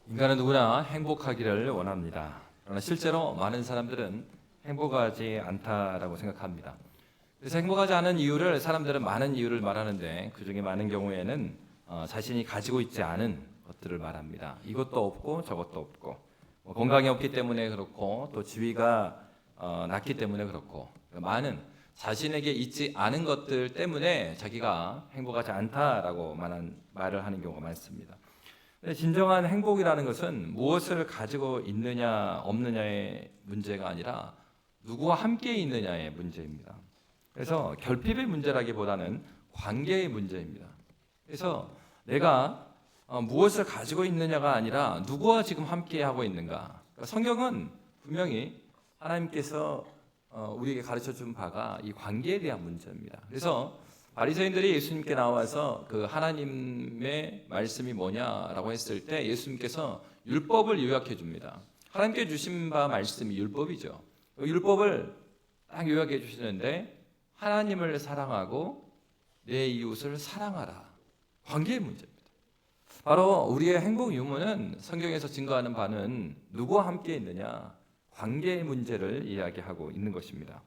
인간은 누구나 행복하기를 원합니다. 그러나 실제로 많은 사람들은 행복하지 않다라고 생각합니다. 그래서 행복하지 않은 이유를 사람들은 많은 이유를 말하는데 그중에 많은 경우에는 자신이 가지고 있지 않은 것들을 말합니다. 이것도 없고 저것도 없고 건강이 없기 때문에 그렇고 또 지위가 낮기 때문에 그렇고 많은 자신에게 있지 않은 것들 때문에 자기가 행복하지 않다라고 말을 하는 경우가 많습니다. 진정한 행복이라는 것은 무엇을 가지고 있느냐 없느냐의 문제가 아니라 누구와 함께 있느냐의 문제입니다. 그래서 결핍의 문제라기보다는 관계의 문제입니다. 그래서 내가 무엇을 가지고 있느냐가 아니라 누구와 지금 함께 하고 있는가. 성경은 분명히 하나님께서 우리에게 가르쳐 준 바가 이 관계에 대한 문제입니다. 그래서 바리새인들이 예수님께 나와서 그 하나님의 말씀이 뭐냐라고 했을 때 예수님께서 율법을 요약해 줍니다. 하나님께 주신 바 말씀이 율법이죠. 율법을 딱 요약해 주시는데 하나님을 사랑하고 내 이웃을 사랑하라. 관계의 문제입니다. 바로 우리의 행복 유무는 성경에서 증거하는 바는 누구와 함께 있느냐, 관계의 문제를 이야기하고 있는 것입니다.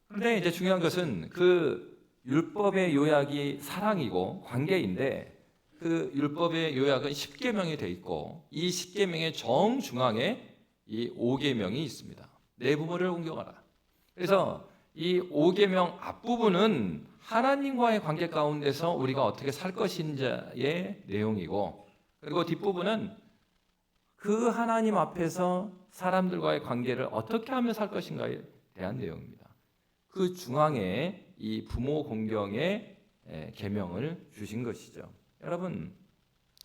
그런데 이제 중요한 것은 그 율법의 요약이 사랑이고 관계인데 그 율법의 요약은 10계명이 돼 있고 이 10계명의 정중앙에 이 5계명이 있습니다. 내 부모를 공경하라. 그래서 이 5계명 앞부분은 하나님과의 관계 가운데서 우리가 어떻게 살 것인지의 내용이고 그리고 뒷부분은 그 하나님 앞에서 사람들과의 관계를 어떻게 하며 살 것인가에 대한 내용입니다. 그 중앙에 이 부모 공경의 계명을 주신 것이죠. 여러분,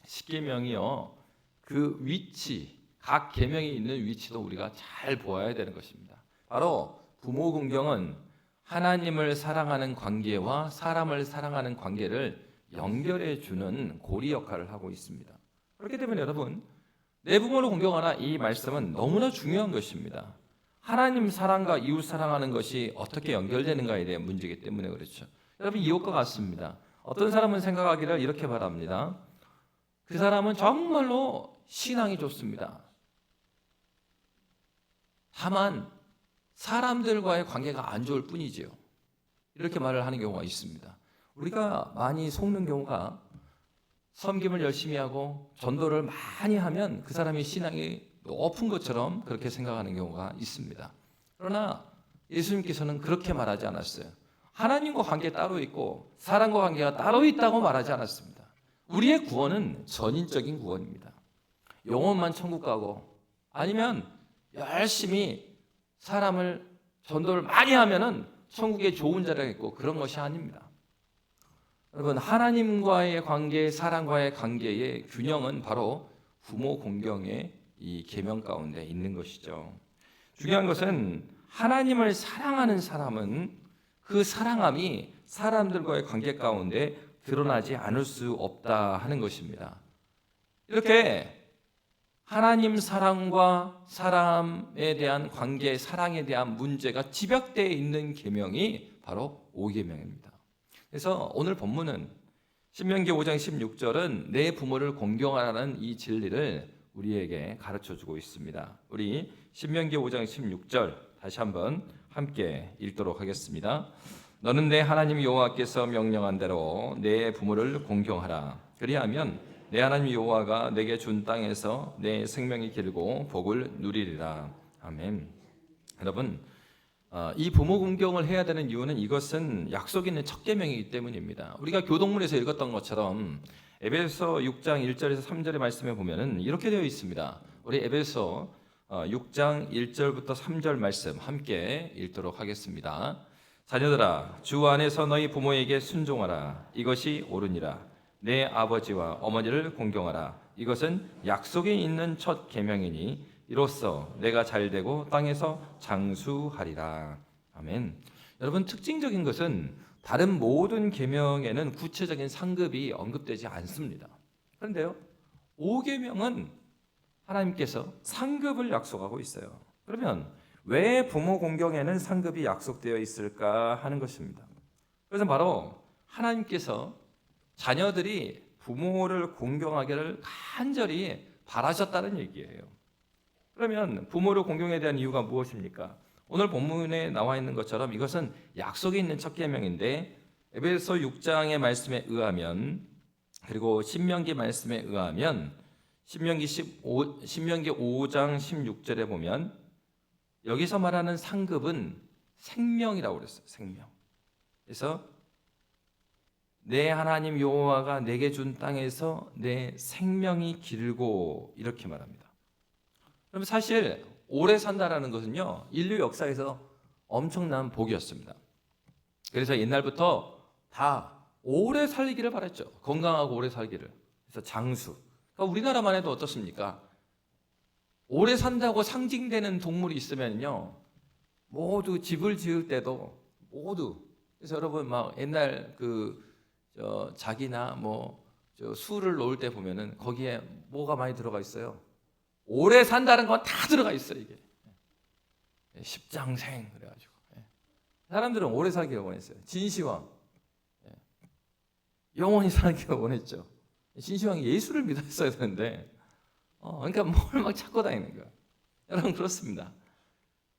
십계명이요. 그 위치, 각 계명이 있는 위치도 우리가 잘 보아야 되는 것입니다. 바로 부모 공경은 하나님을 사랑하는 관계와 사람을 사랑하는 관계를 연결해 주는 고리 역할을 하고 있습니다. 그렇기 때문에 여러분, 내 부모를 공경하라 이 말씀은 너무나 중요한 것입니다. 하나님 사랑과 이웃 사랑하는 것이 어떻게 연결되는가에 대한 문제이기 때문에 그렇죠. 여러분 이것과 같습니다. 어떤 사람은 생각하기를 이렇게 바랍니다. 그 사람은 정말로 신앙이 좋습니다. 다만 사람들과의 관계가 안 좋을 뿐이지요. 이렇게 말을 하는 경우가 있습니다. 우리가 많이 속는 경우가 섬김을 열심히 하고 전도를 많이 하면 그 사람이 신앙이 높은 것처럼 그렇게 생각하는 경우가 있습니다. 그러나 예수님께서는 그렇게 말하지 않았어요. 하나님과 관계 따로 있고 사람과 관계가 따로 있다고 말하지 않았습니다. 우리의 구원은 전인적인 구원입니다. 영혼만 천국 가고 아니면 열심히 사람을 전도를 많이 하면은 천국에 좋은 자리가 있고 그런 것이 아닙니다. 여러분 하나님과의 관계, 사람과의 관계의 균형은 바로 부모 공경의 이 계명 가운데 있는 것이죠. 중요한 것은 하나님을 사랑하는 사람은 그 사랑함이 사람들과의 관계 가운데 드러나지 않을 수 없다 하는 것입니다. 이렇게 하나님 사랑과 사람에 대한 관계, 사랑에 대한 문제가 집약되어 있는 계명이 바로 5계명입니다. 그래서 오늘 본문은 신명기 5장 16절은 내 부모를 공경하라는 이 진리를 우리에게 가르쳐주고 있습니다. 우리 신명기 5장 16절 다시 한번 함께 읽도록 하겠습니다. 너는 내 하나님 여호와께서 명령한 대로 내 부모를 공경하라. 그리하면 내 하나님 여호와가 내게 준 땅에서 내 생명이 길고 복을 누리리라. 아멘. 여러분 이 부모 공경을 해야 되는 이유는 이것은 약속 있는 첫 계명이기 때문입니다. 우리가 교동문에서 읽었던 것처럼 에베소 6장 1절에서 3절의 말씀에 보면은 이렇게 되어 있습니다. 우리 에베소 6장 1절부터 3절 말씀 함께 읽도록 하겠습니다. 자녀들아 주 안에서 너희 부모에게 순종하라. 이것이 옳으니라. 내 아버지와 어머니를 공경하라. 이것은 약속이 있는 첫 계명이니 이로써 내가 잘되고 땅에서 장수하리라. 아멘. 여러분 특징적인 것은 다른 모든 계명에는 구체적인 상급이 언급되지 않습니다. 그런데요, 5계명은 하나님께서 상급을 약속하고 있어요. 그러면 왜 부모 공경에는 상급이 약속되어 있을까 하는 것입니다. 그것은 바로 하나님께서 자녀들이 부모를 공경하기를 간절히 바라셨다는 얘기예요. 그러면 부모를 공경해야 대한 이유가 무엇입니까? 오늘 본문에 나와 있는 것처럼 이것은 약속이 있는 첫 계명인데 에베소 6장의 말씀에 의하면 그리고 신명기 말씀에 의하면 신명기 5장 16절에 보면 여기서 말하는 상급은 생명이라고 그랬어요. 생명. 그래서 내 하나님 여호와가 내게 준 땅에서 내 생명이 길고 이렇게 말합니다. 그럼 사실 오래 산다라는 것은요, 인류 역사에서 엄청난 복이었습니다. 그래서 옛날부터 다 오래 살기를 바랬죠. 건강하고 오래 살기를. 그래서 장수. 그러니까 우리나라만 해도 어떻습니까? 오래 산다고 상징되는 동물이 있으면요, 모두 집을 지을 때도 모두. 그래서 여러분 막 옛날 자기나 수를 놓을 때 보면은 거기에 뭐가 많이 들어가 있어요. 오래 산다는 건 다 들어가 있어요, 이게. 십장생 그래가지고 사람들은 오래 살기를 원했어요. 진시황 영원히 살기를 원했죠. 진시황이 예수를 믿었어야 되는데 그러니까 뭘 막 찾고 다니는 거야. 여러분 그렇습니다.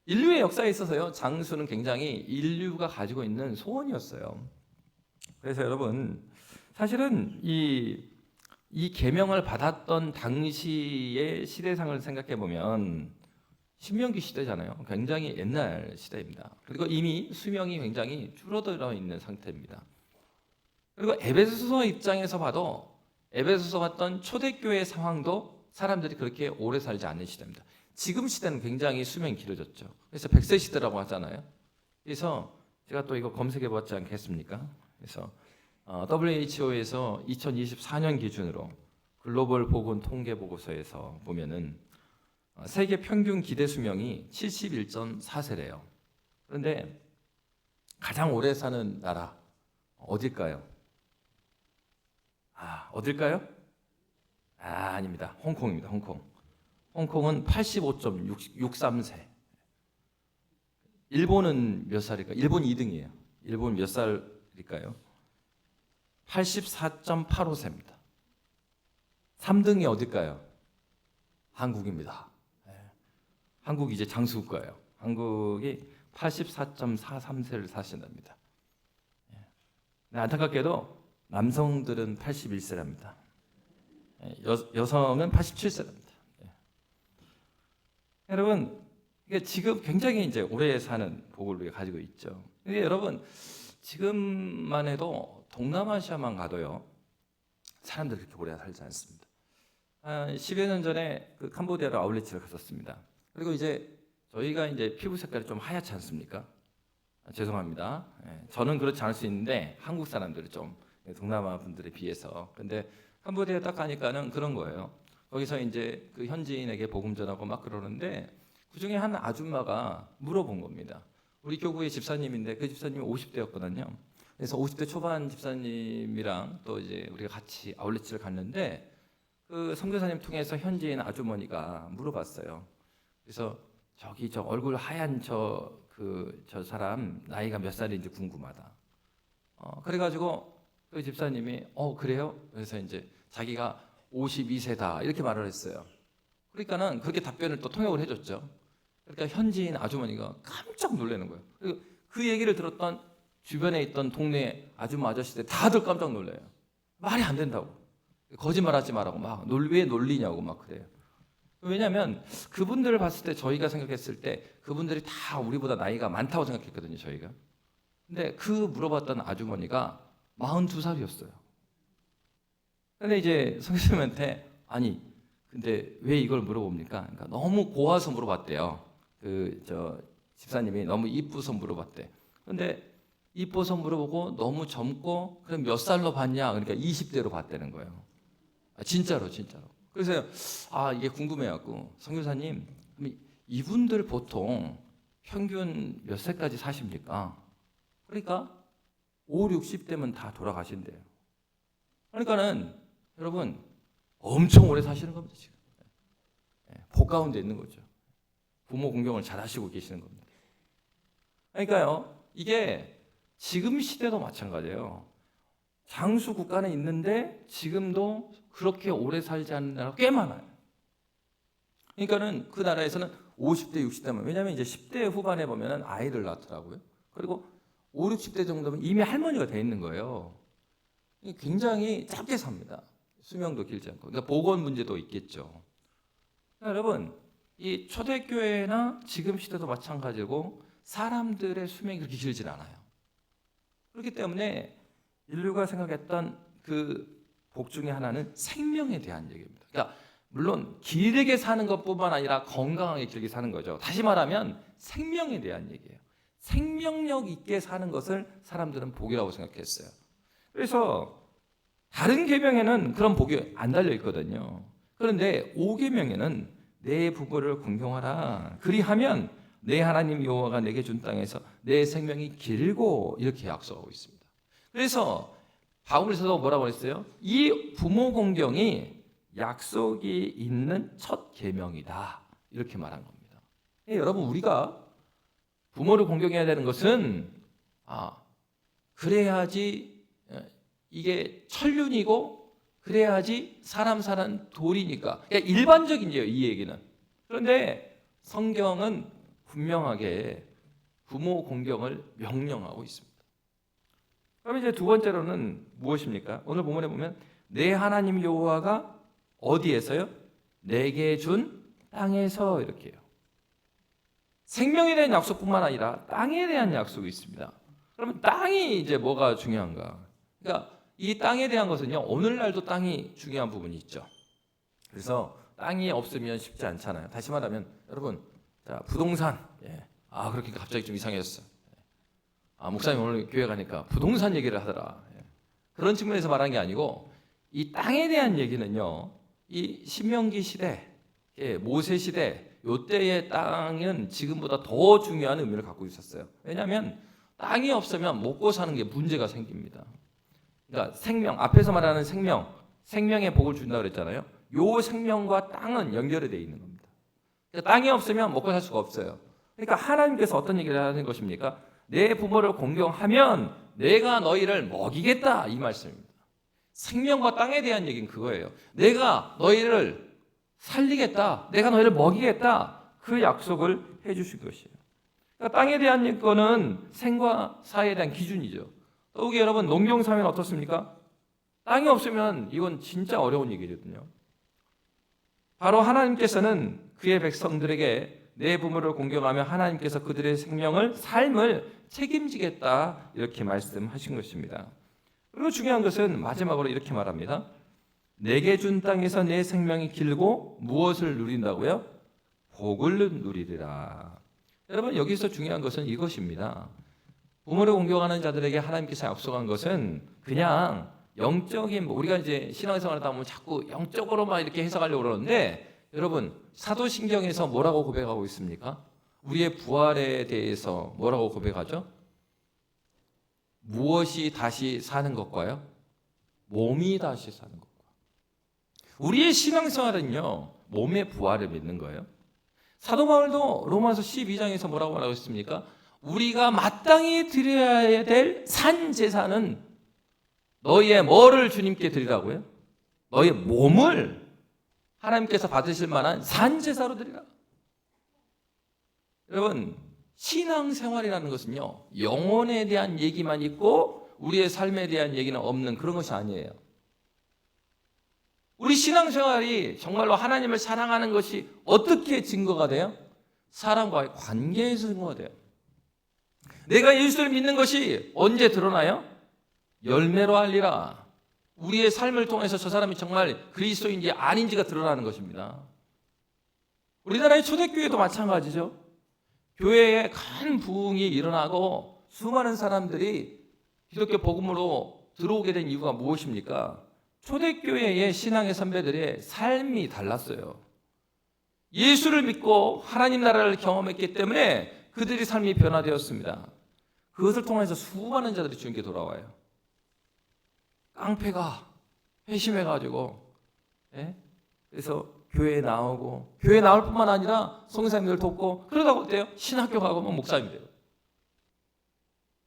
인류의 역사에 있어서요, 장수는 굉장히 인류가 가지고 있는 소원이었어요. 그래서 여러분 사실은 이 계명을 받았던 당시의 시대상을 생각해 보면 신명기 시대잖아요. 굉장히 옛날 시대입니다. 그리고 이미 수명이 굉장히 줄어들어 있는 상태입니다. 그리고 에베소서 입장에서 봐도 에베소서 봤던 초대교회 상황도 사람들이 그렇게 오래 살지 않는 시대입니다. 지금 시대는 굉장히 수명이 길어졌죠. 그래서 100세 시대라고 하잖아요. 그래서 제가 또 이거 검색해 봤지 않겠습니까? 그래서 WHO에서 2024년 기준으로 글로벌 보건 통계 보고서에서 보면은 세계 평균 기대 수명이 71.4세래요. 그런데 가장 오래 사는 나라 어딜까요? 어딜까요? 아닙니다. 홍콩입니다. 홍콩은 85.63세. 일본은 몇 살일까요? 일본 2등이에요. 일본 몇 살일까요? 84.85세입니다. 3등이 어딜까요? 한국입니다. 한국이 이제 장수국가예요. 한국이 84.43세를 사신답니다. 안타깝게도 남성들은 81세랍니다. 여성은 87세랍니다. 여러분, 이게 지금 굉장히 이제 오래 사는 복을 우리가 가지고 있죠. 근데 여러분, 지금만 해도 동남아시아만 가도요, 사람들이 그렇게 오래 살지 않습니다. 한 10여 년 전에 그 캄보디아로 아울렛을 갔었습니다. 그리고 이제 저희가 이제 피부 색깔이 좀 하얗지 않습니까? 죄송합니다. 저는 그렇지 않을 수 있는데 한국 사람들은 좀 동남아 분들에 비해서. 근데 캄보디아 딱 가니까는 그런 거예요. 거기서 이제 그 현지인에게 복음 전하고 막 그러는데 그 중에 한 아줌마가 물어본 겁니다. 우리 교구의 집사님인데 그 집사님이 50대였거든요. 그래서 50대 초반 집사님이랑 또 이제 우리가 같이 아울렛을 갔는데 그 선교사님 통해서 현지인 아주머니가 물어봤어요. 그래서 저 얼굴 하얀 저 사람 나이가 몇 살인지 궁금하다. 그래가지고 그 집사님이 그래요? 그래서 이제 자기가 52세다 이렇게 말을 했어요. 그러니까는 그렇게 답변을 또 통역을 해줬죠. 그러니까 현지인 아주머니가 깜짝 놀라는 거예요. 그리고 그 얘기를 들었던 주변에 있던 동네 아줌마 아저씨들 다들 깜짝 놀라요. 말이 안 된다고. 거짓말하지 말라고 막 왜 놀리냐고 막 그래요. 왜냐하면 그분들을 봤을 때 저희가 생각했을 때 그분들이 다 우리보다 나이가 많다고 생각했거든요, 저희가. 근데 그 물어봤던 아주머니가 42살이었어요. 근데 이제 선생님한테 근데 왜 이걸 물어봅니까? 그러니까 너무 고와서 물어봤대요. 집사님이 너무 이쁘서 물어봤대. 근데 이뻐서 물어보고 너무 젊고 그럼 몇 살로 봤냐? 그러니까 20대로 봤다는 거예요. 진짜로. 그래서 이게 궁금해갖고 선교사님, 이분들 보통 평균 몇 살까지 사십니까? 그러니까 5, 60대면 다 돌아가신대요. 그러니까는 여러분 엄청 오래 사시는 겁니다 지금. 복 가운데 있는 거죠. 부모 공경을 잘 하시고 계시는 겁니다. 그러니까요, 이게 지금 시대도 마찬가지예요. 장수 국가는 있는데 지금도 그렇게 오래 살지 않는 나라가 꽤 많아요. 그러니까는 그 나라에서는 50대, 60대만, 왜냐하면 이제 10대 후반에 보면은 아이를 낳더라고요. 그리고 5, 60대 정도면 이미 할머니가 돼 있는 거예요. 굉장히 짧게 삽니다. 수명도 길지 않고. 그러니까 보건 문제도 있겠죠. 그러니까 여러분, 이 초대교회나 지금 시대도 마찬가지고 사람들의 수명이 그렇게 길진 않아요. 그렇기 때문에 인류가 생각했던 그 복 중에 하나는 생명에 대한 얘기입니다. 그러니까 물론 길게 사는 것뿐만 아니라 건강하게 길게 사는 거죠. 다시 말하면 생명에 대한 얘기예요. 생명력 있게 사는 것을 사람들은 복이라고 생각했어요. 그래서 다른 계명에는 그런 복이 안 달려 있거든요. 그런데 5계명에는 내 부모를 공경하라. 그리하면 내 하나님 여호와가 내게 준 땅에서 내 생명이 길고 이렇게 약속하고 있습니다. 그래서 바울에서도 뭐라고 했어요? 이 부모 공경이 약속이 있는 첫 계명이다. 이렇게 말한 겁니다. 여러분, 우리가 부모를 공경해야 되는 것은 그래야지 이게 천륜이고 그래야지 사람 사는 도리니까. 그러니까 일반적인 예요, 이 얘기는. 그런데 성경은 분명하게 부모 공경을 명령하고 있습니다. 그럼 이제 두 번째로는 무엇입니까? 오늘 본문에 보면 내 하나님 여호와가 어디에서요? 내게 준 땅에서 이렇게요. 생명에 대한 약속뿐만 아니라 땅에 대한 약속이 있습니다. 그러면 땅이 이제 뭐가 중요한가? 그러니까 이 땅에 대한 것은요, 오늘날도 땅이 중요한 부분이 있죠. 그래서 땅이 없으면 쉽지 않잖아요. 다시 말하면 여러분, 자, 부동산, 그렇게 갑자기 좀 이상해졌어. 목사님 오늘 교회 가니까 부동산 얘기를 하더라. 그런 측면에서 말한 게 아니고 이 땅에 대한 얘기는요, 이 신명기 시대, 모세 시대 요때의 땅은 지금보다 더 중요한 의미를 갖고 있었어요. 왜냐하면 땅이 없으면 먹고 사는 게 문제가 생깁니다. 그러니까 생명, 앞에서 말하는 생명의 복을 준다고 그랬잖아요. 요 생명과 땅은 연결이 되어 있는 겁니다. 그러니까 땅이 없으면 먹고 살 수가 없어요. 그러니까 하나님께서 어떤 얘기를 하는 것입니까? 내 부모를 공경하면 내가 너희를 먹이겠다, 이 말씀입니다. 생명과 땅에 대한 얘기는 그거예요. 내가 너희를 살리겠다, 내가 너희를 먹이겠다, 그 약속을 해주신 것이에요. 그러니까 땅에 대한 거는 생과 사에 대한 기준이죠. 더욱이 여러분, 농경사회는 어떻습니까? 땅이 없으면 이건 진짜 어려운 얘기거든요. 바로 하나님께서는 그의 백성들에게 내 부모를 공경하며 하나님께서 그들의 삶을 책임지겠다, 이렇게 말씀하신 것입니다. 그리고 중요한 것은 마지막으로 이렇게 말합니다. 내게 준 땅에서 내 생명이 길고 무엇을 누린다고요? 복을 누리리라. 여러분, 여기서 중요한 것은 이것입니다. 부모를 공경하는 자들에게 하나님께서 약속한 것은 그냥 영적인, 우리가 이제 신앙생활을 하다 보면 자꾸 영적으로만 이렇게 해석하려고 그러는데, 여러분, 사도신경에서 뭐라고 고백하고 있습니까? 우리의 부활에 대해서 뭐라고 고백하죠? 무엇이 다시 사는 것과요? 몸이 다시 사는 것과. 우리의 신앙생활은요, 몸의 부활을 믿는 거예요. 사도 바울도 로마서 12장에서 뭐라고 말하고 있습니까? 우리가 마땅히 드려야 될 산 제사는 너희의 뭐를 주님께 드리라고요? 너희의 몸을 하나님께서 받으실 만한 산 제사로 드리라. 여러분, 신앙생활이라는 것은요, 영혼에 대한 얘기만 있고 우리의 삶에 대한 얘기는 없는 그런 것이 아니에요. 우리 신앙생활이 정말로 하나님을 사랑하는 것이 어떻게 증거가 돼요? 사람과의 관계에서 증거가 돼요. 내가 예수를 믿는 것이 언제 드러나요? 열매로 알리라. 우리의 삶을 통해서 저 사람이 정말 그리스도인지 아닌지가 드러나는 것입니다. 우리나라의 초대교회도 마찬가지죠. 교회에 큰 부흥이 일어나고 수많은 사람들이 기독교 복음으로 들어오게 된 이유가 무엇입니까? 초대교회의 신앙의 선배들의 삶이 달랐어요. 예수를 믿고 하나님 나라를 경험했기 때문에 그들의 삶이 변화되었습니다. 그것을 통해서 수많은 자들이 주님께 돌아와요. 깡패가 회심해가지고, 그래서 교회에 나오고, 교회에 나올 뿐만 아니라 성사님들 돕고, 그러다가 어때요? 신학교 가고 목사님 돼요.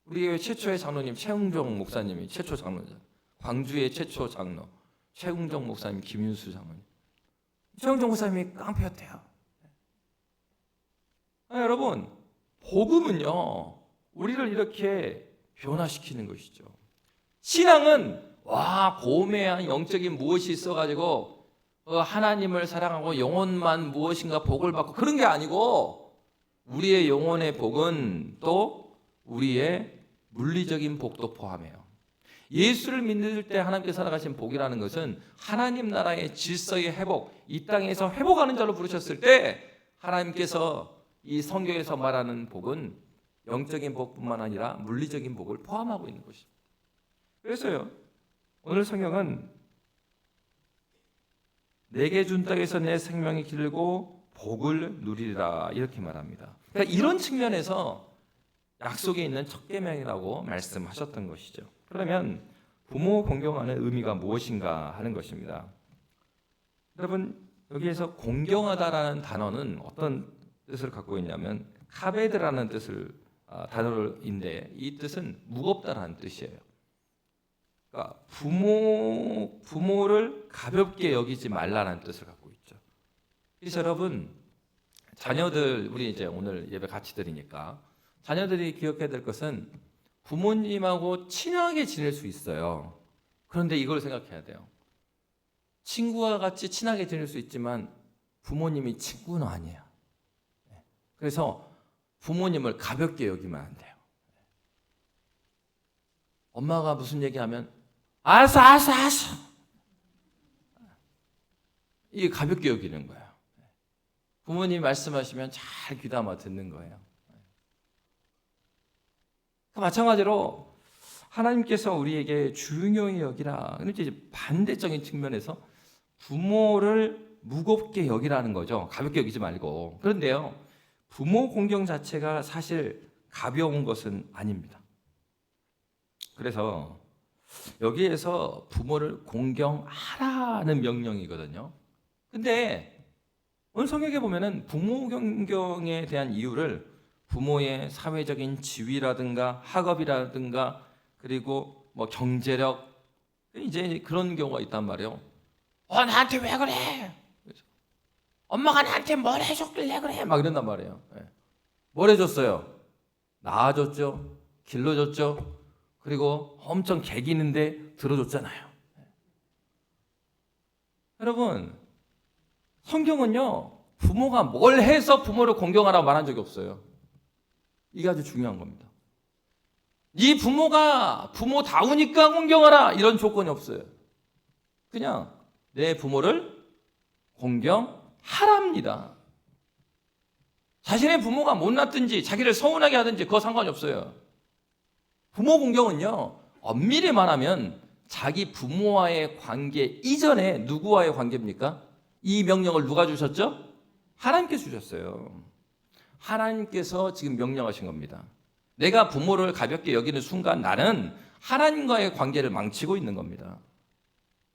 우리 교회 최초의 장로님 최웅정 목사님이 최초 장로죠. 광주의 최초 장로 최웅정 목사님, 김윤수 장로님. 최웅정 목사님이 깡패였대요. 여러분, 복음은요, 우리를 이렇게 변화시키는 것이죠. 신앙은 고매한 영적인 무엇이 있어가지고 하나님을 사랑하고 영혼만 무엇인가 복을 받고 그런 게 아니고, 우리의 영혼의 복은 또 우리의 물리적인 복도 포함해요. 예수를 믿을 때 하나님께서 살아가신 복이라는 것은 하나님 나라의 질서의 회복, 이 땅에서 회복하는 자로 부르셨을 때 하나님께서 이 성경에서 말하는 복은 영적인 복뿐만 아니라 물리적인 복을 포함하고 있는 것입니다. 그래서요, 오늘 성경은 내게 준 땅에서 내 생명이 길고 복을 누리리라 이렇게 말합니다. 그러니까 이런 측면에서 약속에 있는 첫 계명이라고 말씀하셨던 것이죠. 그러면 부모 공경하는 의미가 무엇인가 하는 것입니다. 여러분, 여기에서 공경하다라는 단어는 어떤 뜻을 갖고 있냐면 카베드라는 뜻을 단어인데, 이 뜻은 무겁다라는 뜻이에요. 그러니까 부모를 가볍게 여기지 말라는 뜻을 갖고 있죠. 그래서 여러분, 자녀들, 우리 이제 오늘 예배 같이 드리니까 자녀들이 기억해야 될 것은 부모님하고 친하게 지낼 수 있어요. 그런데 이걸 생각해야 돼요. 친구와 같이 친하게 지낼 수 있지만 부모님이 친구는 아니에요. 그래서 부모님을 가볍게 여기면 안 돼요. 엄마가 무슨 얘기하면 알았어. 이게 가볍게 여기는 거예요. 부모님이 말씀하시면 잘 귀담아 듣는 거예요. 마찬가지로 하나님께서 우리에게 중요히 여기라. 그런데 이제 반대적인 측면에서 부모를 무겁게 여기라는 거죠. 가볍게 여기지 말고. 그런데요, 부모 공경 자체가 사실 가벼운 것은 아닙니다. 그래서 여기에서 부모를 공경하라는 명령이거든요. 근데 오늘 성경에 보면은 부모 공경에 대한 이유를 부모의 사회적인 지위라든가 학업이라든가 그리고 뭐 경제력, 이제 그런 경우가 있단 말이에요. 나한테 왜 그래? 엄마가 나한테 뭘 해줬길래 그래? 막 이런단 말이에요. 뭘 해줬어요? 낳아줬죠, 길러줬죠, 그리고 엄청 개기는데 들어줬잖아요. 여러분, 성경은요, 부모가 뭘 해서 부모를 공경하라고 말한 적이 없어요. 이게 아주 중요한 겁니다. 네 부모가 부모다우니까 공경하라 이런 조건이 없어요. 그냥 내 부모를 공경하랍니다. 자신의 부모가 못났든지 자기를 서운하게 하든지 그거 상관이 없어요. 부모 공경은요, 엄밀히 말하면 자기 부모와의 관계 이전에 누구와의 관계입니까? 이 명령을 누가 주셨죠? 하나님께서 주셨어요. 하나님께서 지금 명령하신 겁니다. 내가 부모를 가볍게 여기는 순간 나는 하나님과의 관계를 망치고 있는 겁니다.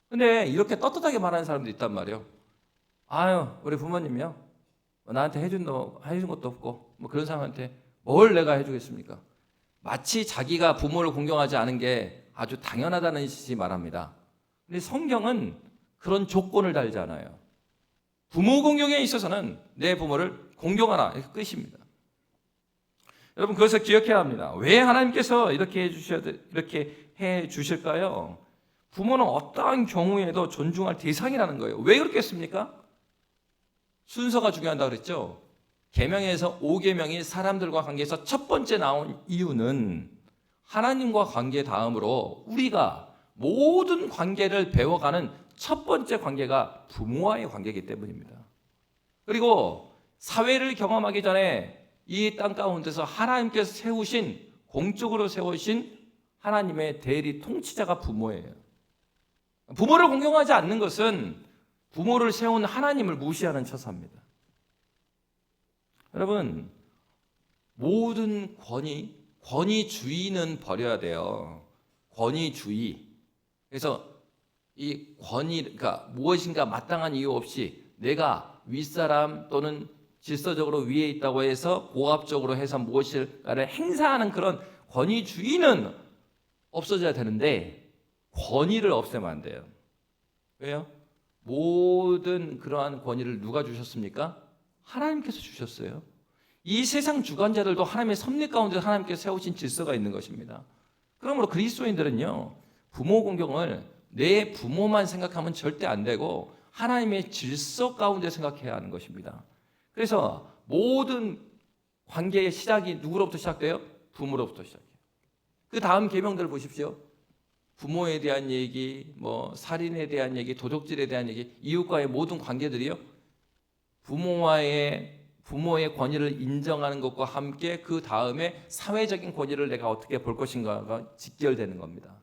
근데 이렇게 떳떳하게 말하는 사람도 있단 말이에요. 우리 부모님이요, 나한테 해준 것도 없고 뭐 그런 사람한테 뭘 내가 해주겠습니까? 마치 자기가 부모를 공경하지 않은 게 아주 당연하다는 뜻이 말합니다. 근데 성경은 그런 조건을 달지 않아요. 부모 공경에 있어서는 내 부모를 공경하라, 이렇게 끝입니다. 여러분, 그것을 기억해야 합니다. 왜 하나님께서 이렇게 해 주실까요? 부모는 어떠한 경우에도 존중할 대상이라는 거예요. 왜 그렇겠습니까? 순서가 중요하다고 그랬죠. 계명에서 5계명이 사람들과 관계에서 첫 번째 나온 이유는 하나님과 관계 다음으로 우리가 모든 관계를 배워가는 첫 번째 관계가 부모와의 관계이기 때문입니다. 그리고 사회를 경험하기 전에 이 땅 가운데서 하나님께서 공적으로 세우신 하나님의 대리 통치자가 부모예요. 부모를 공경하지 않는 것은 부모를 세운 하나님을 무시하는 처사입니다. 여러분, 모든 권위주의는 버려야 돼요. 권위주의. 그래서 이 그러니까 무엇인가 마땅한 이유 없이 내가 윗사람 또는 질서적으로 위에 있다고 해서 고압적으로 해서 무엇인가를 행사하는 그런 권위주의는 없어져야 되는데, 권위를 없애면 안 돼요. 왜요? 모든 그러한 권위를 누가 주셨습니까? 하나님께서 주셨어요. 이 세상 주관자들도 하나님의 섭리 가운데 하나님께서 세우신 질서가 있는 것입니다. 그러므로 그리스도인들은요, 부모 공경을 내 부모만 생각하면 절대 안 되고 하나님의 질서 가운데 생각해야 하는 것입니다. 그래서 모든 관계의 시작이 누구로부터 시작돼요? 부모로부터 시작해요. 그 다음 계명들을 보십시오. 부모에 대한 얘기, 살인에 대한 얘기, 도적질에 대한 얘기, 이웃과의 모든 관계들이요, 부모의 권위를 인정하는 것과 함께 그 다음에 사회적인 권위를 내가 어떻게 볼 것인가가 직결되는 겁니다.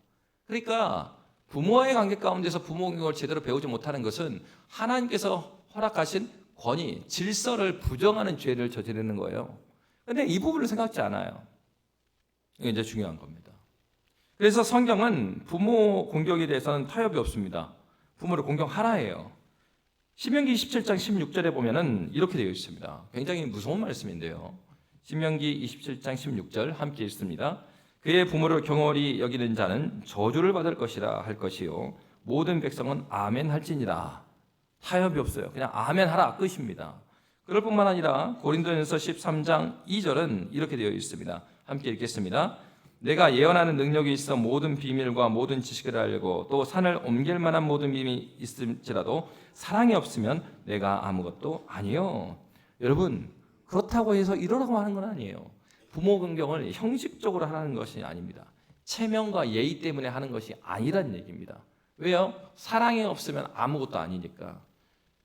그러니까 부모와의 관계 가운데서 부모 교육을 제대로 배우지 못하는 것은 하나님께서 허락하신 권위, 질서를 부정하는 죄를 저지르는 거예요. 그런데 이 부분을 생각지 않아요. 이게 이제 중요한 겁니다. 그래서 성경은 부모 공경에 대해서는 타협이 없습니다. 부모를 공경하라 해요. 신명기 27장 16절에 보면은 이렇게 되어 있습니다. 굉장히 무서운 말씀인데요. 신명기 27장 16절 함께 읽습니다. 그의 부모를 경홀히 여기는 자는 저주를 받을 것이라 할 것이요 모든 백성은 아멘 할지니라. 타협이 없어요. 그냥 아멘 하라 끝입니다. 그럴 뿐만 아니라 고린도전서 13장 2절은 이렇게 되어 있습니다. 함께 읽겠습니다. 내가 예언하는 능력이 있어 모든 비밀과 모든 지식을 알고 또 산을 옮길 만한 모든 비밀이 있을지라도 사랑이 없으면 내가 아무것도 아니요. 여러분, 그렇다고 해서 이러라고 하는 건 아니에요. 부모 공경을 형식적으로 하는 것이 아닙니다. 체면과 예의 때문에 하는 것이 아니란 얘기입니다. 왜요? 사랑이 없으면 아무것도 아니니까.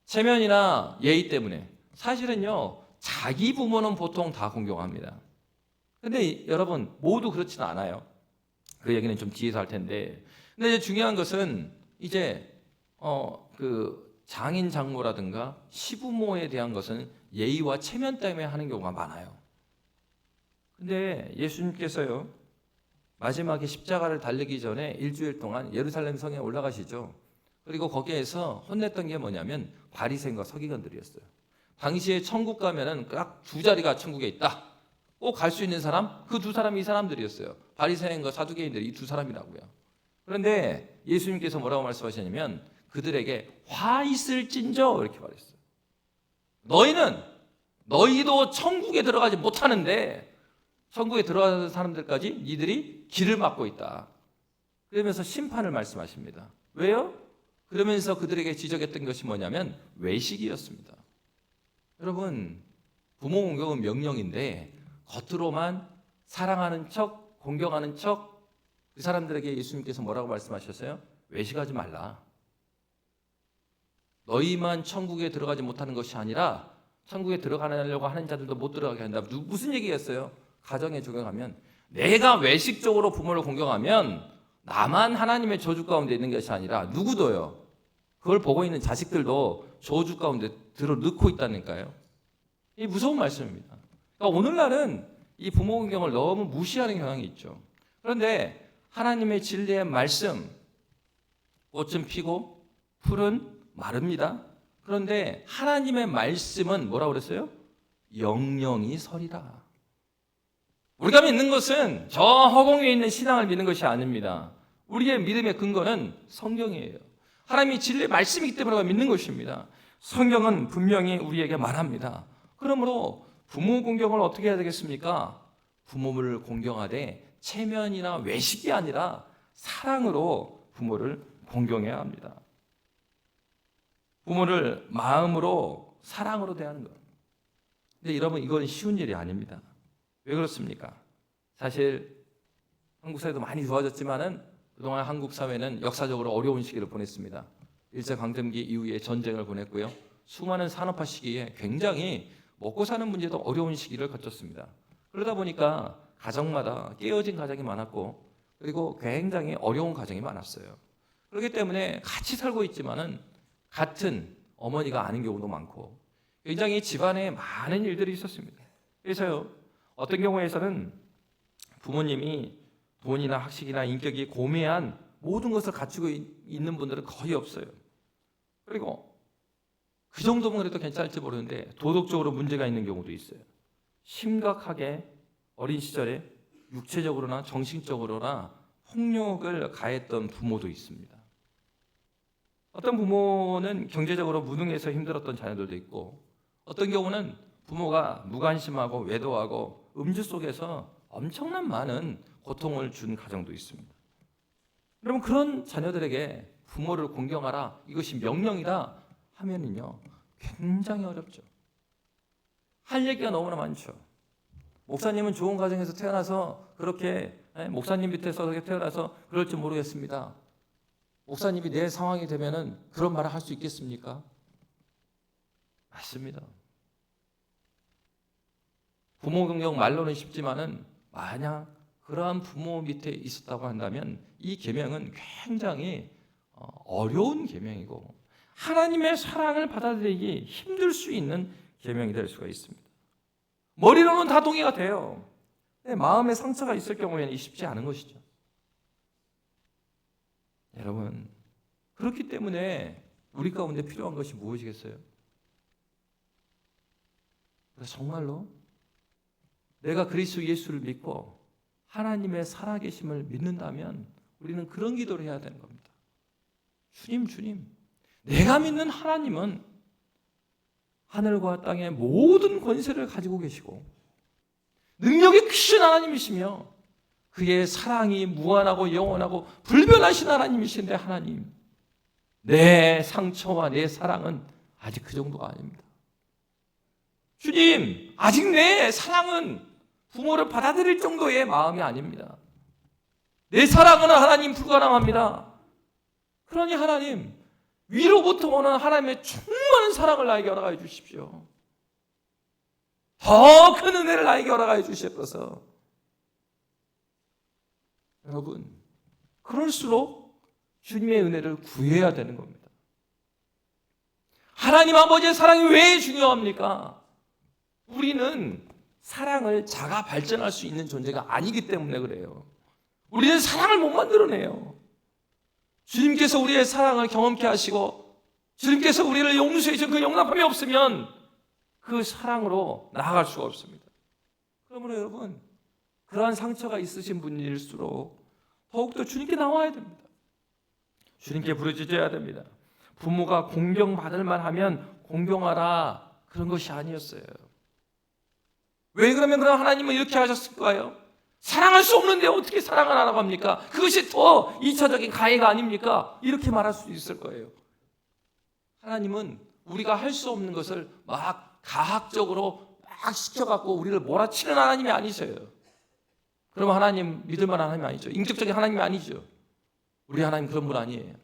체면이나 예의 때문에. 사실은요, 자기 부모는 보통 다 공경합니다. 근데 여러분, 모두 그렇지는 않아요. 그 얘기는 좀 뒤에서 할 텐데. 근데 이제 중요한 것은 이제 그 장인 장모라든가 시부모에 대한 것은 예의와 체면 때문에 하는 경우가 많아요. 근데 예수님께서요, 마지막에 십자가를 달리기 전에 일주일 동안 예루살렘 성에 올라가시죠. 그리고 거기에서 혼냈던 게 뭐냐면 바리새인과 서기관들이었어요. 당시에 천국 가면은 딱 두 자리가 천국에 있다. 꼭 갈 수 있는 사람, 그 두 사람이 이 사람들이었어요. 바리새인과 사두개인들이 이 두 사람이라고요. 그런데 예수님께서 뭐라고 말씀하셨냐면 그들에게 화 있을진저 이렇게 말했어요. 너희도 천국에 들어가지 못하는데 천국에 들어가는 사람들까지 니들이 길을 막고 있다. 그러면서 심판을 말씀하십니다. 왜요? 그러면서 그들에게 지적했던 것이 뭐냐면 외식이었습니다. 여러분, 부모 공경은 명령인데 겉으로만 사랑하는 척, 공경하는 척 그 사람들에게 예수님께서 뭐라고 말씀하셨어요? 외식하지 말라. 너희만 천국에 들어가지 못하는 것이 아니라 천국에 들어가려고 하는 자들도 못 들어가게 한다. 무슨 얘기겠어요? 가정에 적용하면 내가 외식적으로 부모를 공경하면 나만 하나님의 저주 가운데 있는 것이 아니라 누구도요. 그걸 보고 있는 자식들도 저주 가운데 들어 넣고 있다니까요. 이 무서운 말씀입니다. 그러니까 오늘날은 이 부모 공경을 너무 무시하는 경향이 있죠. 그런데 하나님의 진리의 말씀, 꽃은 피고 풀은 마릅니다. 그런데 하나님의 말씀은 뭐라고 그랬어요? 영영이 서리라. 우리가 믿는 것은 저 허공 위에 있는 신앙을 믿는 것이 아닙니다. 우리의 믿음의 근거는 성경이에요. 하나님이 진리의 말씀이기 때문에 우리가 믿는 것입니다. 성경은 분명히 우리에게 말합니다. 그러므로 부모 공경을 어떻게 해야 되겠습니까? 부모를 공경하되 체면이나 외식이 아니라 사랑으로 부모를 공경해야 합니다. 부모를 마음으로 사랑으로 대하는 것. 근데 여러분, 이건 쉬운 일이 아닙니다. 왜 그렇습니까? 사실 한국 사회도 많이 좋아졌지만은 그동안 한국 사회는 역사적으로 어려운 시기를 보냈습니다. 일제강점기 이후에 전쟁을 보냈고요. 수많은 산업화 시기에 굉장히 먹고 사는 문제도 어려운 시기를 거쳤습니다. 그러다 보니까 가정마다 깨어진 가정이 많았고 그리고 굉장히 어려운 가정이 많았어요. 그렇기 때문에 같이 살고 있지만은 같은 어머니가 아닌 경우도 많고 굉장히 집안에 많은 일들이 있었습니다. 그래서요, 어떤 경우에서는 부모님이 돈이나 학식이나 인격이 고매한 모든 것을 갖추고 있는 분들은 거의 없어요. 그리고 그 정도면 그래도 괜찮을지 모르는데 도덕적으로 문제가 있는 경우도 있어요. 심각하게 어린 시절에 육체적으로나 정신적으로나 폭력을 가했던 부모도 있습니다. 어떤 부모는 경제적으로 무능해서 힘들었던 자녀들도 있고 어떤 경우는 부모가 무관심하고 외도하고 음주 속에서 엄청난 많은 고통을 준 가정도 있습니다. 여러분, 그런 자녀들에게 부모를 공경하라, 이것이 명령이다 하면은요 굉장히 어렵죠. 할 얘기가 너무나 많죠. 목사님은 좋은 가정에서 태어나서 그렇게 목사님 밑에서 그렇게 태어나서 그럴지 모르겠습니다. 목사님이 내 상황이 되면은 그런 말을 할 수 있겠습니까? 맞습니다. 부모 공경 말로는 쉽지만은 만약 그러한 부모 밑에 있었다고 한다면 이 계명은 굉장히 어려운 계명이고 하나님의 사랑을 받아들이기 힘들 수 있는 계명이 될 수가 있습니다. 머리로는 다 동의가 돼요. 마음에 상처가 있을 경우에는 쉽지 않은 것이죠. 여러분, 그렇기 때문에 우리 가운데 필요한 것이 무엇이겠어요? 정말로 내가 그리스도 예수를 믿고 하나님의 살아계심을 믿는다면 우리는 그런 기도를 해야 되는 겁니다. 주님, 내가 믿는 하나님은 하늘과 땅의 모든 권세를 가지고 계시고 능력이 크신 하나님이시며 그의 사랑이 무한하고 영원하고 불변하신 하나님이신데 하나님, 내 상처와 내 사랑은 아직 그 정도가 아닙니다. 주님, 아직 내 사랑은 부모를 받아들일 정도의 마음이 아닙니다. 내 사랑은 하나님 불가능합니다. 그러니 하나님, 위로부터 오는 하나님의 충만한 사랑을 나에게 허락해 주십시오. 더 큰 은혜를 나에게 허락해 주시옵소서. 여러분, 그럴수록 주님의 은혜를 구해야 되는 겁니다. 하나님 아버지의 사랑이 왜 중요합니까? 우리는 사랑을 자가 발전할 수 있는 존재가 아니기 때문에 그래요. 우리는 사랑을 못 만들어내요. 주님께서 우리의 사랑을 경험케 하시고 주님께서 우리를 용서해 주신 그 용납함이 없으면 그 사랑으로 나아갈 수가 없습니다. 그러므로 여러분, 그러한 상처가 있으신 분일수록 더욱더 주님께 나와야 됩니다. 주님께 부르짖어야 됩니다. 부모가 공경받을 만하면 공경하라, 그런 것이 아니었어요. 왜 그러면 하나님은 이렇게 하셨을까요? 사랑할 수 없는데 어떻게 사랑을 하라고 합니까? 그것이 더 2차적인 가해가 아닙니까? 이렇게 말할 수도 있을 거예요. 하나님은 우리가 할 수 없는 것을 막 가학적으로 막 시켜갖고 우리를 몰아치는 하나님이 아니세요. 그러면 하나님 믿을 만한 하나님이 아니죠. 인격적인 하나님이 아니죠. 우리 하나님 그런 분 아니에요.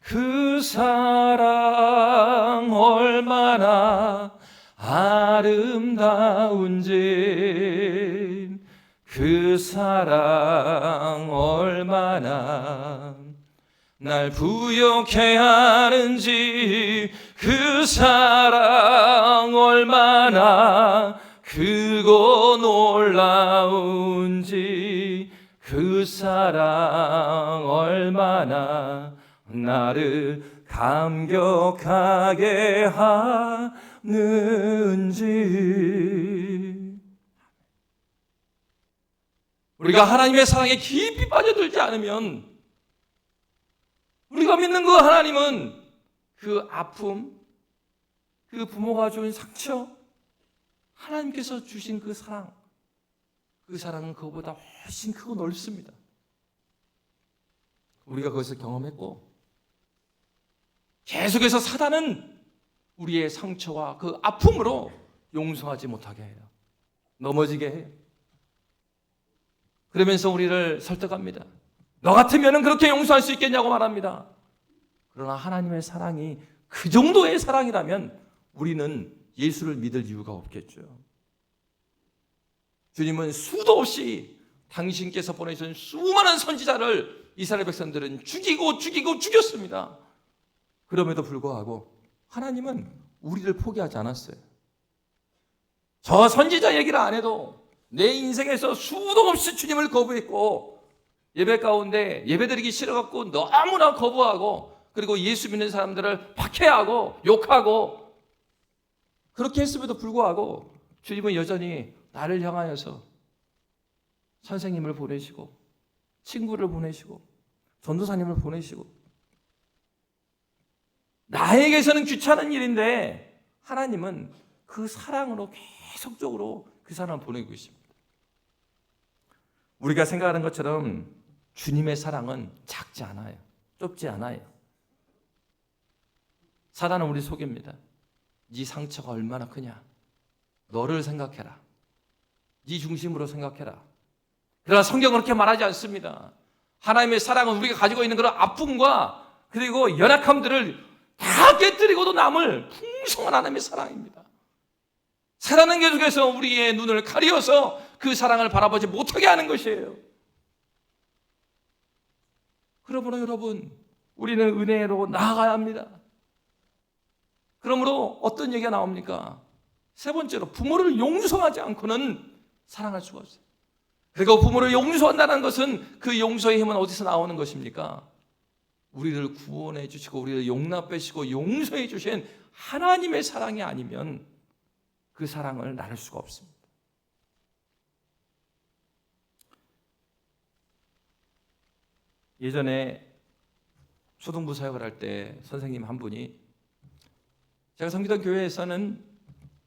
그 사랑 얼마나 아름다운지, 그 사랑 얼마나 날 부욕해 하는지, 그 사랑 얼마나 크고 놀라운지, 그 사랑 얼마나 나를 감격하게 하는지. 우리가 하나님의 사랑에 깊이 빠져들지 않으면 우리가 믿는 그 하나님은 그 아픔, 그 부모가 준 상처, 하나님께서 주신 그 사랑, 그 사랑은 그것보다 훨씬 크고 넓습니다. 우리가 그것을 경험했고 계속해서 사단은 우리의 상처와 그 아픔으로 용서하지 못하게 해요. 넘어지게 해요. 그러면서 우리를 설득합니다. 너 같으면 그렇게 용서할 수 있겠냐고 말합니다. 그러나 하나님의 사랑이 그 정도의 사랑이라면 우리는 예수를 믿을 이유가 없겠죠. 주님은 수도 없이 당신께서 보내신 수많은 선지자를 이스라엘 백성들은 죽였습니다. 그럼에도 불구하고 하나님은 우리를 포기하지 않았어요. 저 선지자 얘기를 안 해도 내 인생에서 수도 없이 주님을 거부했고 예배 가운데 예배드리기 싫어갖고 너무나 거부하고 그리고 예수 믿는 사람들을 박해하고 욕하고 그렇게 했음에도 불구하고 주님은 여전히 나를 향하여서 선생님을 보내시고 친구를 보내시고 전도사님을 보내시고 나에게서는 귀찮은 일인데 하나님은 그 사랑으로 계속적으로 그 사랑을 보내고 있습니다. 우리가 생각하는 것처럼 주님의 사랑은 작지 않아요. 좁지 않아요. 사단은 우리 속입니다. 네 상처가 얼마나 크냐. 너를 생각해라. 네 중심으로 생각해라. 그러나 성경은 그렇게 말하지 않습니다. 하나님의 사랑은 우리가 가지고 있는 그런 아픔과 그리고 연약함들을 다 깨뜨리고도 남을 풍성한 하나님의 사랑입니다. 사랑은 계속해서 우리의 눈을 가리어서 그 사랑을 바라보지 못하게 하는 것이에요. 그러므로 여러분, 우리는 은혜로 나아가야 합니다. 그러므로 어떤 얘기가 나옵니까? 세 번째로, 부모를 용서하지 않고는 사랑할 수가 없어요. 그리고 부모를 용서한다는 것은 그 용서의 힘은 어디서 나오는 것입니까? 우리를 구원해 주시고 우리를 용납해 주시고 용서해 주신 하나님의 사랑이 아니면 그 사랑을 나눌 수가 없습니다. 예전에 초등부 사역을 할 때 선생님 한 분이, 제가 섬기던 교회에서는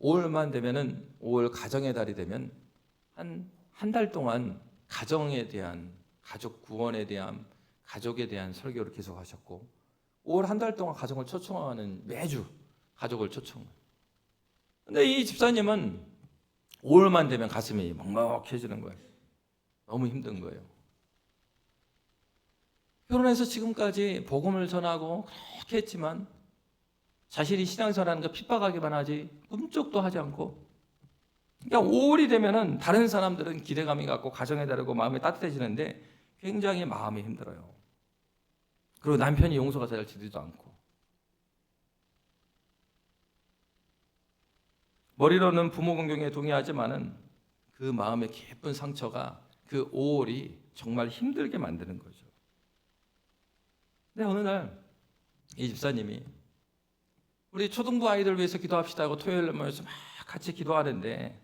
5월만 되면은 5월 가정의 달이 되면 한 달 동안 가정에 대한, 가족 구원에 대한, 가족에 대한 설교를 계속 하셨고 5월 한 달 동안 가정을 초청하는, 매주 가족을 초청해요. 근데 이 집사님은 5월만 되면 가슴이 먹먹해지는 거예요. 너무 힘든 거예요. 결혼해서 지금까지 복음을 전하고 그렇게 했지만 자신이 신앙생활하는 거 핍박하기만 하지 꿈쩍도 하지 않고, 그러니까 5월이 되면은 다른 사람들은 기대감이 갖고 가정에 다르고 마음이 따뜻해지는데 굉장히 마음이 힘들어요. 그리고 남편이 용서가 잘 되지도 않고, 머리로는 부모 공경에 동의하지만은 그 마음의 깊은 상처가 그 5월이 정말 힘들게 만드는 거죠. 근데 어느 날 이 집사님이 우리 초등부 아이들 위해서 기도합시다 하고 토요일 날 모여서 막 같이 기도하는데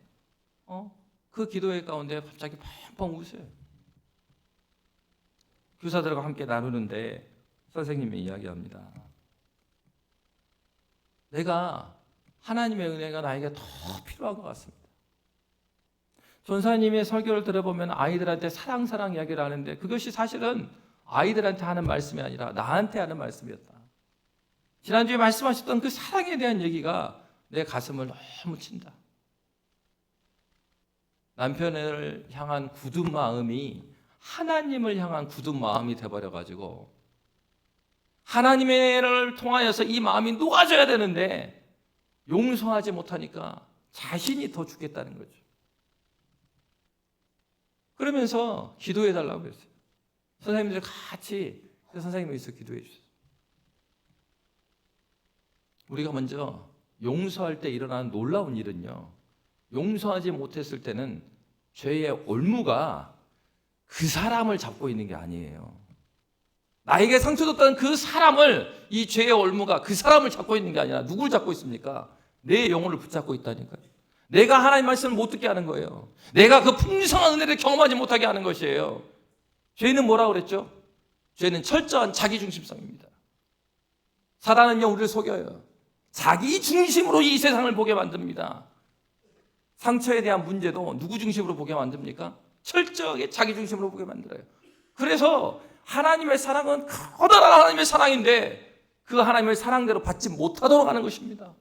그 기도회 가운데 갑자기 펑펑 우세요. 교사들과 함께 나누는데 선생님이 이야기합니다. 내가 하나님의 은혜가 나에게 더 필요한 것 같습니다. 전사님의 설교를 들어보면 아이들한테 사랑 이야기를 하는데 그것이 사실은 아이들한테 하는 말씀이 아니라 나한테 하는 말씀이었다. 지난주에 말씀하셨던 그 사랑에 대한 얘기가 내 가슴을 너무 친다. 남편을 향한 굳은 마음이 하나님을 향한 굳은 마음이 돼버려가지고 하나님을 통하여서 이 마음이 녹아져야 되는데 용서하지 못하니까 자신이 더 죽겠다는 거죠. 그러면서 기도해달라고 했어요. 선생님들 같이 선생님이 있어 기도해 주셨어요. 우리가 먼저 용서할 때 일어나는 놀라운 일은요, 용서하지 못했을 때는 죄의 올무가 그 사람을 잡고 있는 게 아니에요. 나에게 상처 줬다는 그 사람을, 이 죄의 올무가 그 사람을 잡고 있는 게 아니라 누굴 잡고 있습니까? 내 영혼을 붙잡고 있다니까요. 내가 하나님 말씀을 못 듣게 하는 거예요. 내가 그 풍성한 은혜를 경험하지 못하게 하는 것이에요. 죄는 뭐라고 그랬죠? 죄는 철저한 자기중심성입니다. 사단은요, 우리를 속여요. 자기 중심으로 이 세상을 보게 만듭니다. 상처에 대한 문제도 누구 중심으로 보게 만듭니까? 철저하게 자기 중심으로 보게 만들어요. 그래서 하나님의 사랑은 커다란 하나님의 사랑인데 그 하나님의 사랑대로 받지 못하도록 하는 것입니다.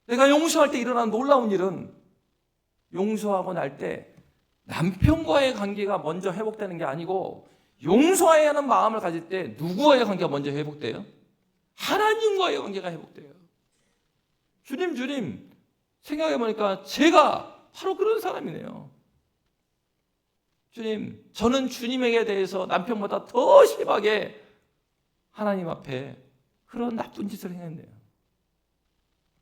내가 용서할 때 일어나는 놀라운 일은 용서하고 날 때 남편과의 관계가 먼저 회복되는 게 아니고 용서해야 하는 마음을 가질 때 누구와의 관계가 먼저 회복돼요? 하나님과의 관계가 회복돼요. 주님 생각해보니까 제가 바로 그런 사람이네요. 주님, 저는 주님에게 대해서 남편보다 더 심하게 하나님 앞에 그런 나쁜 짓을 행했네요.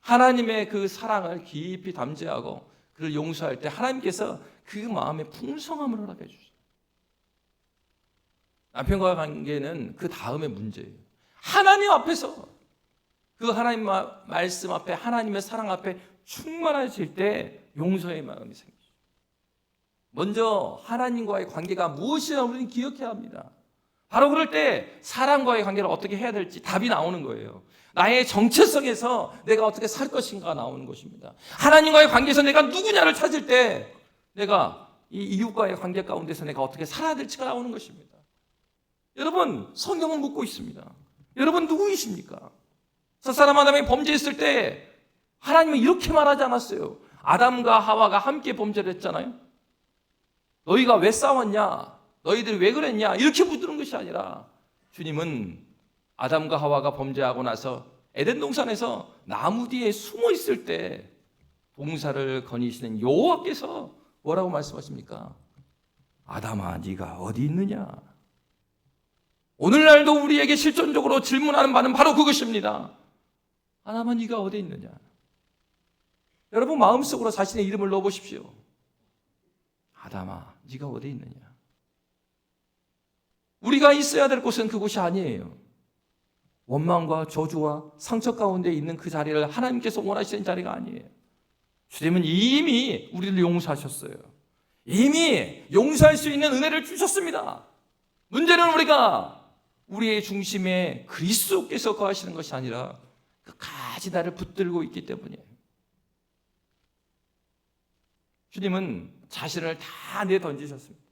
하나님의 그 사랑을 깊이 담재하고 그를 용서할 때 하나님께서 그 마음의 풍성함을 허락해 주셔요. 남편과의 관계는 그 다음의 문제예요. 하나님 앞에서 그 하나님 말씀 앞에 하나님의 사랑 앞에 충만해질 때 용서의 마음이 생기죠. 먼저 하나님과의 관계가 무엇이냐 우리는 기억해야 합니다. 바로 그럴 때 사람과의 관계를 어떻게 해야 될지 답이 나오는 거예요. 나의 정체성에서 내가 어떻게 살 것인가 나오는 것입니다. 하나님과의 관계에서 내가 누구냐를 찾을 때 내가 이 이웃과의 관계 가운데서 내가 어떻게 살아야 될지가 나오는 것입니다. 여러분, 성경은 묻고 있습니다. 여러분 누구이십니까? 첫사람 아담이 범죄했을 때 하나님은 이렇게 말하지 않았어요. 아담과 하와가 함께 범죄를 했잖아요. 너희가 왜 싸웠냐? 너희들이 왜 그랬냐? 이렇게 묻는 것이 아니라 주님은 아담과 하와가 범죄하고 나서 에덴 동산에서 나무 뒤에 숨어 있을 때 봉사를 거니시는 여호와께서 뭐라고 말씀하십니까? 아담아, 네가 어디 있느냐? 오늘날도 우리에게 실존적으로 질문하는 바는 바로 그것입니다. 아담아, 네가 어디 있느냐? 여러분 마음속으로 자신의 이름을 넣어보십시오. 아담아, 네가 어디 있느냐? 우리가 있어야 될 곳은 그곳이 아니에요. 원망과 저주와 상처 가운데 있는 그 자리를 하나님께서 원하시는 자리가 아니에요. 주님은 이미 우리를 용서하셨어요. 이미 용서할 수 있는 은혜를 주셨습니다. 문제는 우리가 우리의 중심에 그리스도께서 거하시는 것이 아니라 끝까지 나를 붙들고 있기 때문이에요. 주님은 자신을 다 내던지셨습니다.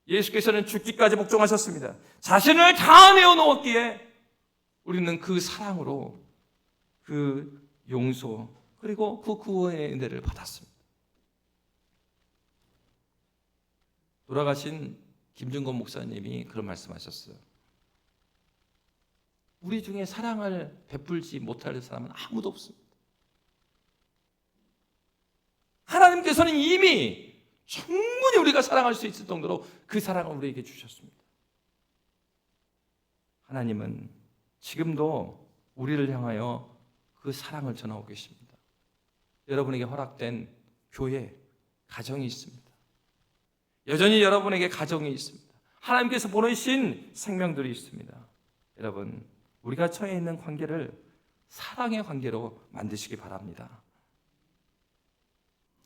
예수께서는 죽기까지 복종하셨습니다. 자신을 다 내어놓았기에 우리는 그 사랑으로 그 용서 그리고 그 구원의 은혜를 받았습니다. 돌아가신 김준건 목사님이 그런 말씀하셨어요. 우리 중에 사랑을 베풀지 못할 사람은 아무도 없습니다. 하나님께서는 이미 충분히 우리가 사랑할 수 있을 정도로 그 사랑을 우리에게 주셨습니다. 하나님은 지금도 우리를 향하여 그 사랑을 전하고 계십니다. 여러분에게 허락된 교회, 가정이 있습니다. 여전히 여러분에게 가정이 있습니다. 하나님께서 보내신 생명들이 있습니다. 여러분, 우리가 처해 있는 관계를 사랑의 관계로 만드시기 바랍니다.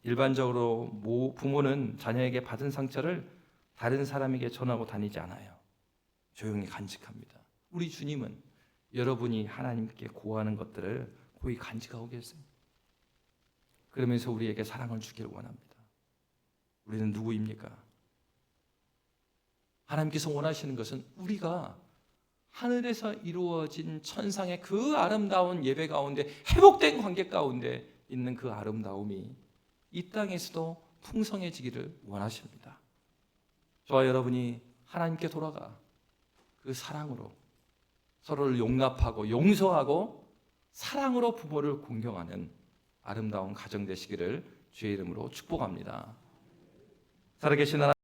일반적으로 부모는 자녀에게 받은 상처를 다른 사람에게 전하고 다니지 않아요. 조용히 간직합니다. 우리 주님은 여러분이 하나님께 구하는 것들을 고이 간직하고 계세요. 그러면서 우리에게 사랑을 주기를 원합니다. 우리는 누구입니까? 하나님께서 원하시는 것은 우리가 하늘에서 이루어진 천상의 그 아름다운 예배 가운데 회복된 관계 가운데 있는 그 아름다움이 이 땅에서도 풍성해지기를 원하십니다. 저와 여러분이 하나님께 돌아가 그 사랑으로 서로를 용납하고 용서하고 사랑으로 부모를 공경하는 아름다운 가정 되시기를 주의 이름으로 축복합니다. 살아계신 하나님,